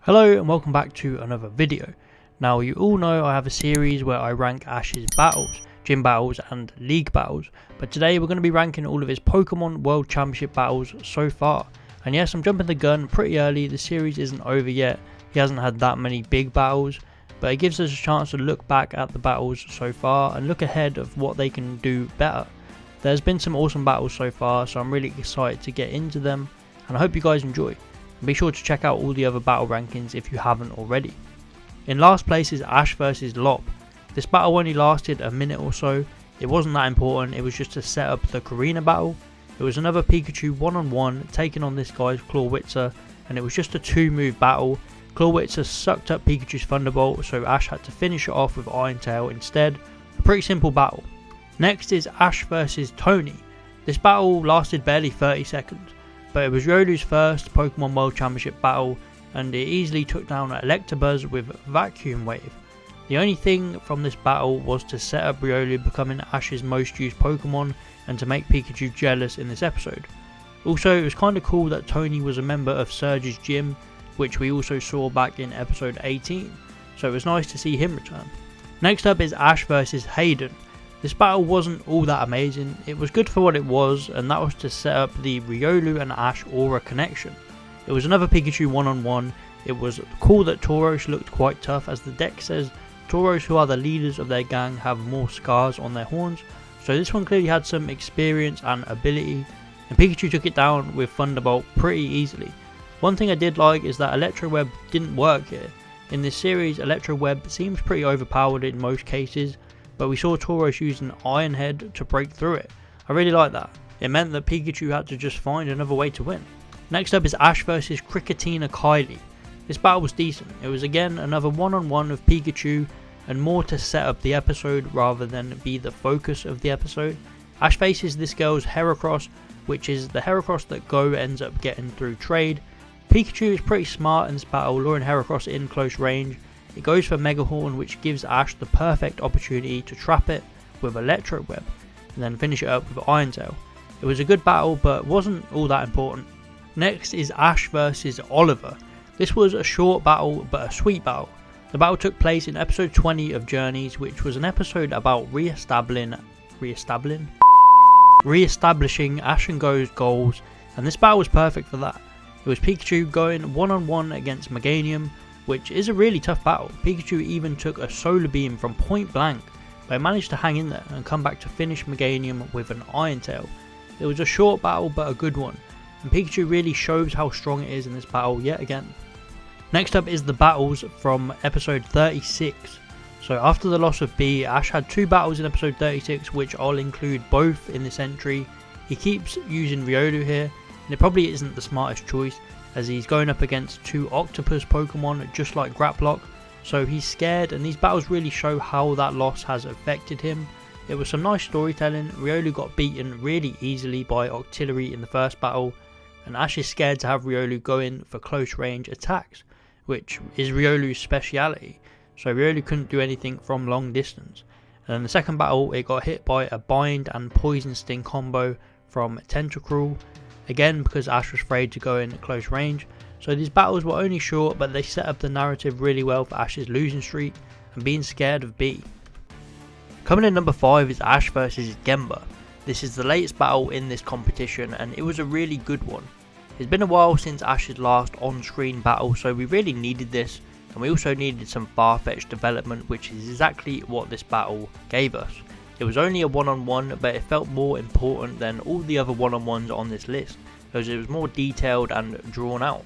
Hello and welcome back to another video. Now you all know I have a series where I rank Ash's battles, gym battles and league battles, but today we're going to be ranking all of his Pokemon World Championship battles so far. And yes, I'm jumping the gun pretty early, the series isn't over yet, he hasn't had that many big battles, but it gives us a chance to look back at the battles so far and look ahead of what they can do better. There's been some awesome battles so far, so I'm really excited to get into them and I hope you guys enjoy. Be sure to check out all the other battle rankings if you haven't already. In last place is Ash vs Lop. This battle only lasted a minute or so, it wasn't that important, it was just to set up the Karina battle. It was another Pikachu one-on-one taking on this guy's Clawitzer, and it was just a 2-move battle. Clawitzer sucked up Pikachu's Thunderbolt, so Ash had to finish it off with Iron Tail instead. A pretty simple battle. Next is Ash vs Tony. This battle lasted barely 30 seconds. But it was Riolu's first Pokemon World Championship battle and it easily took down Electabuzz with Vacuum Wave. The only thing from this battle was to set up Riolu becoming Ash's most used Pokemon and to make Pikachu jealous in this episode. Also, it was kinda cool that Tony was a member of Surge's gym, which we also saw back in episode 18, so it was nice to see him return. Next up is Ash vs Hayden. This battle wasn't all that amazing, it was good for what it was, and that was to set up the Riolu and Ash aura connection. It was another Pikachu one-on-one, it was cool that Tauros looked quite tough, as the deck says Tauros, who are the leaders of their gang, have more scars on their horns, so this one clearly had some experience and ability, and Pikachu took it down with Thunderbolt pretty easily. One thing I did like is that Electro Web didn't work here. In this series, Electro Web seems pretty overpowered in most cases, but we saw Tauros using Iron Head to break through it. I really like that. It meant that Pikachu had to just find another way to win. Next up is Ash vs Cricketina Kylie. This battle was decent. It was again another one-on-one of Pikachu and more to set up the episode rather than be the focus of the episode. Ash faces this girl's Heracross, which is the Heracross that Go ends up getting through trade. Pikachu is pretty smart in this battle, luring Heracross in close range. It goes for Mega Horn, which gives Ash the perfect opportunity to trap it with Electro Web and then finish it up with Iron Tail. It was a good battle but wasn't all that important. Next is Ash vs Oliver. This was a short battle but a sweet battle. The battle took place in episode 20 of Journeys, which was an episode about re-establishing Ash and Go's goals, and this battle was perfect for that. It was Pikachu going one-on-one against Meganium, which is a really tough battle. Pikachu even took a Solar Beam from point blank, but managed to hang in there and come back to finish Meganium with an Iron Tail. It was a short battle but a good one, and Pikachu really shows how strong it is in this battle yet again. Next up is the battles from episode 36. So after the loss of B, Ash had 2 battles in episode 36, which I'll include both in this entry. He keeps using Riolu here, and it probably isn't the smartest choice, as he's going up against 2 Octopus Pokemon just like Graplock, so he's scared, and these battles really show how that loss has affected him. It was some nice storytelling. Riolu got beaten really easily by Octillery in the first battle, and Ash is scared to have Riolu go in for close range attacks, which is Riolu's speciality, so Riolu couldn't do anything from long distance. And in the second battle it got hit by a Bind and Poison Sting combo from Tentacruel, again because Ash was afraid to go in at close range. So these battles were only short, but they set up the narrative really well for Ash's losing streak and being scared of B. Coming in number 5 is Ash vs Gemba. This is the latest battle in this competition and it was a really good one. It's been a while since Ash's last on-screen battle, so we really needed this, and we also needed some Farfetch'd development, which is exactly what this battle gave us. It was only a one-on-one, but it felt more important than all the other one-on-ones on this list, because it was more detailed and drawn out.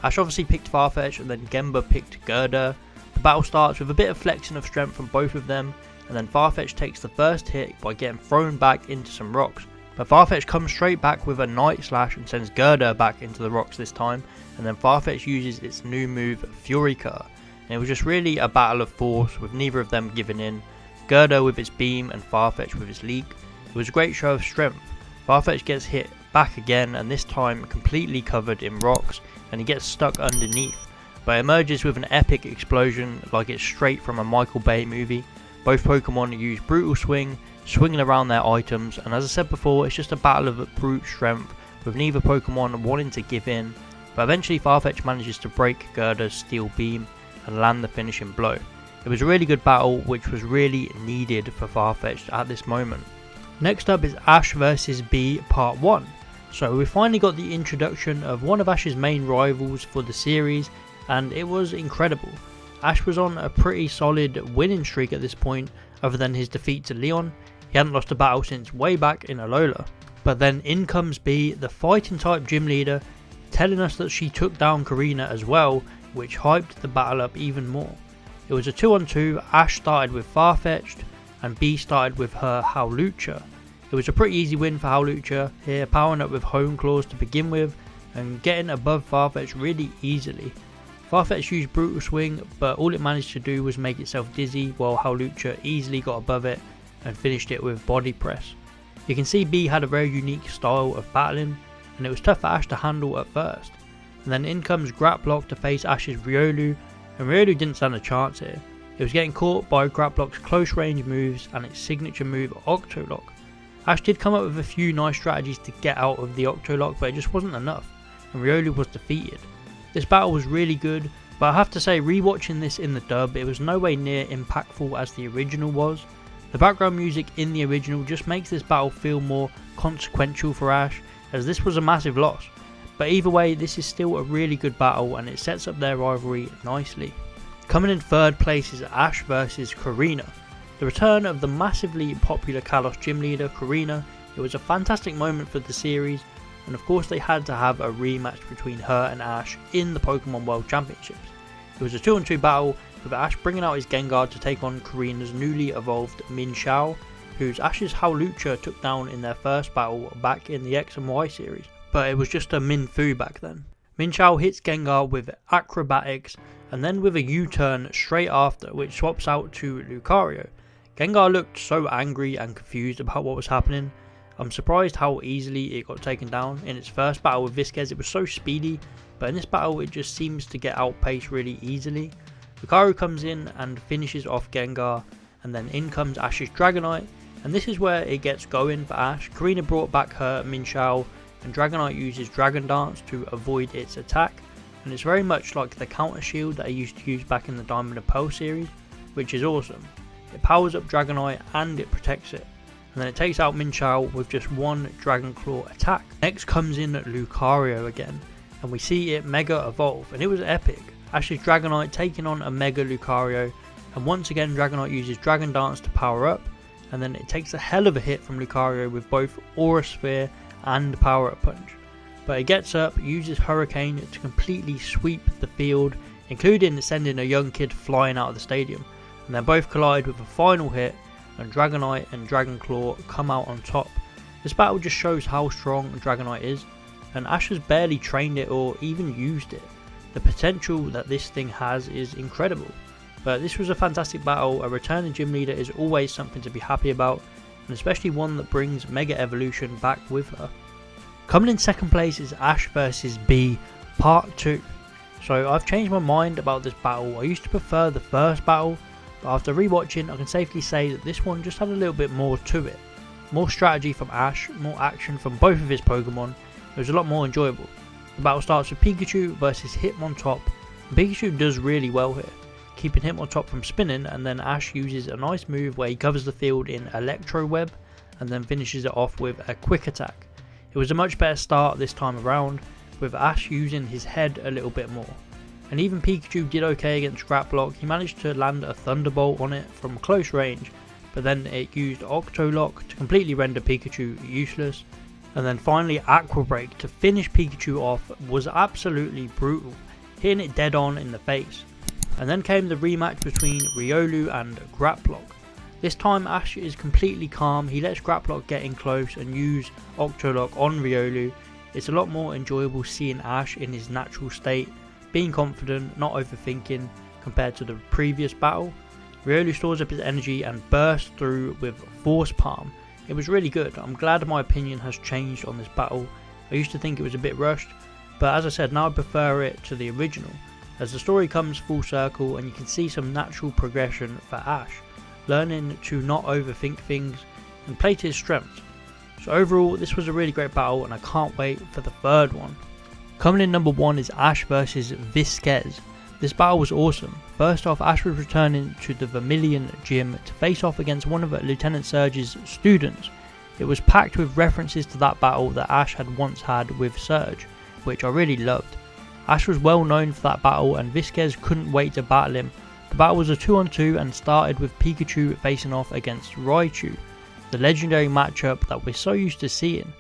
Ash obviously picked Farfetch and then Gemba picked Gerda. The battle starts with a bit of flexing of strength from both of them, and then Farfetch takes the first hit by getting thrown back into some rocks. But Farfetch comes straight back with a Night Slash and sends Gerda back into the rocks this time, and then Farfetch uses its new move Furicur. And it was just really a battle of force with neither of them giving in. Gerda with its beam and Farfetch with its leak. It was a great show of strength. Farfetch gets hit back again, and this time completely covered in rocks, and he gets stuck underneath, but emerges with an epic explosion like it's straight from a Michael Bay movie. Both Pokemon use Brutal Swing, swinging around their items, and as I said before, it's just a battle of brute strength with neither Pokemon wanting to give in. but eventually Farfetch manages to break Gerda's steel beam and land the finishing blow. It was a really good battle which was really needed for Farfetch at this moment. Next up is Ash vs Bea Part 1. So we finally got the introduction of one of Ash's main rivals for the series, and it was incredible. Ash was on a pretty solid winning streak at this point, other than his defeat to Leon. He hadn't lost a battle since way back in Alola. But then in comes Bea, the fighting type gym leader, telling us that she took down Karina as well, which hyped the battle up even more. It was a 2-on-2, Ash started with Farfetch'd, and Bea started with her Howlucha. It was a pretty easy win for Howlucha here, powering up with Hone Claws to begin with, and getting above Farfetch really easily. Farfetch used Brutal Swing, but all it managed to do was make itself dizzy, while Howlucha easily got above it and finished it with Body Press. You can see Bea had a very unique style of battling, and it was tough for Ash to handle at first. And then in comes Grapploct to face Ash's Riolu, and Riolu didn't stand a chance here. It was getting caught by Graploct's close range moves and its signature move Octolock. Ash did come up with a few nice strategies to get out of the Octolock, but it just wasn't enough, and Riolu was defeated. This battle was really good, but I have to say, rewatching this in the dub, it was no way near impactful as the original was. The background music in the original just makes this battle feel more consequential for Ash, as this was a massive loss. But either way, this is still a really good battle, and it sets up their rivalry nicely. Coming in third place is Ash vs Karina. The return of the massively popular Kalos gym leader Karina. It was a fantastic moment for the series, and of course they had to have a rematch between her and Ash in the Pokemon World Championships. It was a 2-on-2 battle, with Ash bringing out his Gengar to take on Karina's newly evolved Minshao, whose Ash's Howlucha took down in their first battle back in the X and Y series, but it was just a Minfu back then. Minshao hits Gengar with Acrobatics, and then with a U-turn straight after, which swaps out to Lucario. Gengar looked so angry and confused about what was happening. I'm surprised how easily it got taken down. In its first battle with Visquez, it was so speedy, but in this battle it just seems to get outpaced really easily. Lucario comes in and finishes off Gengar, and then in comes Ash's Dragonite, and this is where it gets going for Ash. Karina brought back her Minshao, and Dragonite uses Dragon Dance to avoid its attack, and it's very much like the counter shield that I used to use back in the Diamond and Pearl series, which is awesome. It powers up Dragonite and it protects it, and then it takes out Minshao with just one Dragon Claw attack. Next comes in Lucario again, and we see it Mega Evolve, and it was epic. Ash's Dragonite taking on a Mega Lucario, and once again Dragonite uses Dragon Dance to power up, and then it takes a hell of a hit from Lucario with both Aura Sphere and Power Up Punch. But it gets up, uses Hurricane to completely sweep the field, including sending a young kid flying out of the stadium, and then both collide with a final hit, and Dragonite and Dragon Claw come out on top. This battle just shows how strong Dragonite is, and Ash has barely trained it or even used it. The potential that this thing has is incredible. But this was a fantastic battle. A returning gym leader is always something to be happy about, and especially one that brings Mega Evolution back with her. Coming in second place is Ash vs Bea Part 2. So I've changed my mind about this battle. I used to prefer the first battle, but after rewatching I can safely say that this one just had a little bit more to it. More strategy from Ash, more action from both of his Pokemon. It was a lot more enjoyable. The battle starts with Pikachu versus Hitmontop, and Pikachu does really well here, keeping Hitmontop from spinning, and then Ash uses a nice move where he covers the field in Electro Web and then finishes it off with a quick attack. It was a much better start this time around, with Ash using his head a little bit more. And even Pikachu did okay against Grapploct. He managed to land a Thunderbolt on it from close range, but then it used Octolock to completely render Pikachu useless. And then finally Aqua Break to finish Pikachu off was absolutely brutal, hitting it dead on in the face. And then came the rematch between Riolu and Grapploct. This time Ash is completely calm, he lets Grapploct get in close and use Octolock on Riolu. It's a lot more enjoyable seeing Ash in his natural state, being confident, not overthinking compared to the previous battle. Riolu stores up his energy and bursts through with Force Palm. It was really good. I'm glad my opinion has changed on this battle. I used to think it was a bit rushed, but as I said, now I prefer it to the original, as the story comes full circle and you can see some natural progression for Ash, learning to not overthink things and play to his strengths. So overall, this was a really great battle and I can't wait for the third one. Coming in number 1 is Ash versus Vizquez. This battle was awesome. First off, Ash was returning to the Vermilion Gym to face off against one of Lieutenant Surge's students. It was packed with references to that battle that Ash had once had with Surge, which I really loved. Ash was well known for that battle and Vizquez couldn't wait to battle him. The battle was a 2-on-2 and started with Pikachu facing off against Raichu, the legendary matchup that we're so used to seeing,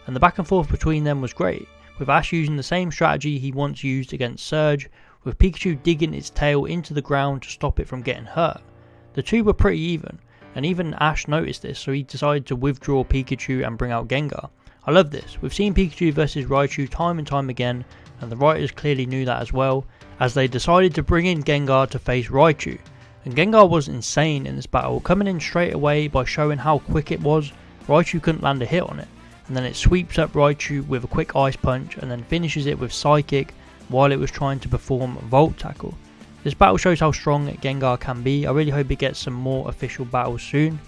and the back and forth between them was great, with Ash using the same strategy he once used against Surge, with Pikachu digging its tail into the ground to stop it from getting hurt. The two were pretty even, and even Ash noticed this, so he decided to withdraw Pikachu and bring out Gengar. I love this. We've seen Pikachu versus Raichu time and time again, and the writers clearly knew that as well, as they decided to bring in Gengar to face Raichu. And Gengar was insane in this battle, coming in straight away by showing how quick it was. Raichu couldn't land a hit on it, and then it sweeps up Raichu with a quick Ice Punch and then finishes it with Psychic while it was trying to perform Volt Tackle. This battle shows how strong Gengar can be. I really hope it gets some more official battles soon.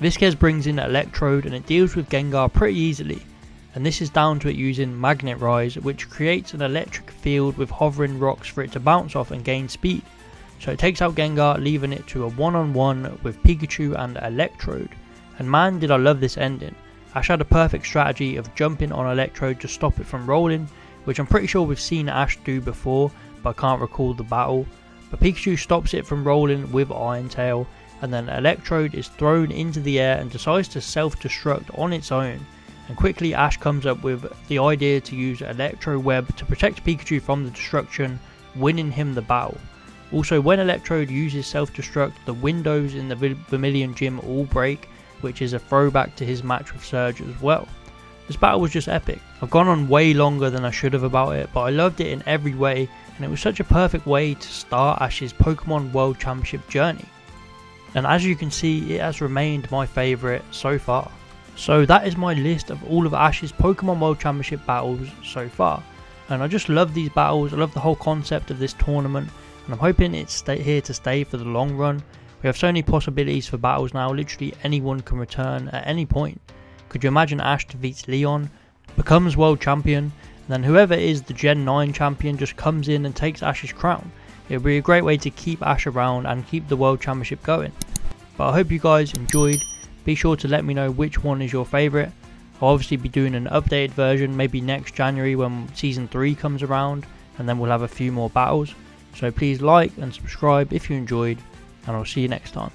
Vizquez brings in Electrode and it deals with Gengar pretty easily, and this is down to it using Magnet Rise, which creates an electric field with hovering rocks for it to bounce off and gain speed. So it takes out Gengar, leaving it to a one-on-one with Pikachu and Electrode. And man, did I love this ending. Ash had a perfect strategy of jumping on Electrode to stop it from rolling, which I'm pretty sure we've seen Ash do before, but I can't recall the battle. But Pikachu stops it from rolling with Iron Tail, and then Electrode is thrown into the air and decides to self-destruct on its own. And quickly Ash comes up with the idea to use Electro Web to protect Pikachu from the destruction, winning him the battle. Also, when Electrode uses self-destruct, the windows in the Vermilion Gym all break, which is a throwback to his match with Surge as well. This battle was just epic. I've gone on way longer than I should have about it, but I loved it in every way, and it was such a perfect way to start Ash's Pokemon World Championship journey. And as you can see, it has remained my favourite so far. So that is my list of all of Ash's Pokemon World Championship battles so far. And I just love these battles, I love the whole concept of this tournament, and I'm hoping it's here to stay for the long run. We have so many possibilities for battles now, literally anyone can return at any point. Could you imagine Ash defeats Leon, becomes world champion, and then whoever is the Gen 9 champion just comes in and takes Ash's crown? It would be a great way to keep Ash around and keep the world championship going. But I hope you guys enjoyed. Be sure to let me know which one is your favourite. I'll obviously be doing an updated version maybe next January when Season 3 comes around, and then we'll have a few more battles. So please like and subscribe if you enjoyed, and I'll see you next time.